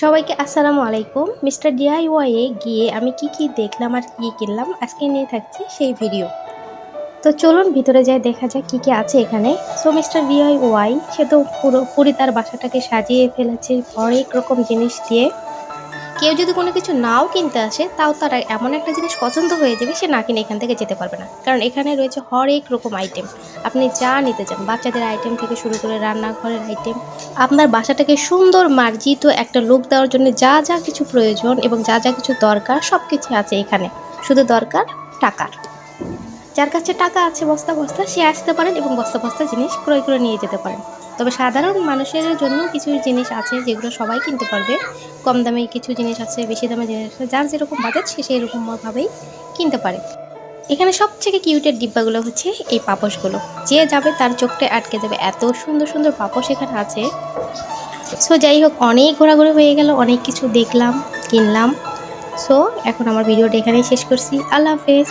সবাইকে আসসালামু আলাইকুম। মিস্টার ডিআইওয়াই এ গিয়ে আমি কি দেখলাম আর কি কিনলাম আজকে নিয়ে থাকছি সেই ভিডিও। তো চলুন ভিতরে যাই দেখা যাক কি আছে এখানে। সো মিস্টার ডিআইওয়াই সে তো পুরোপুরি তার বাসাটাকে সাজিয়ে ফেলেছে হরেক রকম জিনিস দিয়ে। কেউ যদি কোনো কিছু নাও কিনতে আসে তাও তার এমন একটা জিনিস পছন্দ হয়ে যাবে সে না কিনে এখান থেকে যেতে পারবে না, কারণ এখানে রয়েছে হরেক রকম আইটেম। আপনি যা নিতে চান, বাচ্চাদের আইটেম থেকে শুরু করে রান্নাঘরের আইটেম, আপনার বাসাটাকে সুন্দর মার্জিত একটা লুক দেওয়ার জন্য যা যা কিছু প্রয়োজন এবং যা যা কিছু দরকার সব কিছু আছে এখানে। শুধু দরকার টাকার। যার কাছে টাকা আছে বস্তা বস্তা সে আসতে পারেন এবং বস্তা বস্তা জিনিস ক্রয় করে নিয়ে যেতে পারেন। তবে সাধারণ মানুষের জন্য কিছু জিনিস আছে যেগুলো সবাই কিনতে পারবে। কম দামে কিছু জিনিস আছে, বেশি দামে জিনিস আছে, যার যেরকম বাজেট সে সেরকমভাবেই কিনতে পারে। এখানে সবথেকে কিউটের ডিব্বাগুলো হচ্ছে এই পাপোশগুলো। যে যাবে তার চোখটা আটকে যাবে, এত সুন্দর সুন্দর পাপোশ এখানে আছে। সো যাই হোক, অনেক ঘোরাঘুরি হয়ে গেল, অনেক কিছু দেখলাম, কিনলাম। সো এখন আমার ভিডিওটা এখানেই শেষ করছি। আল্লাহ হাফেজ।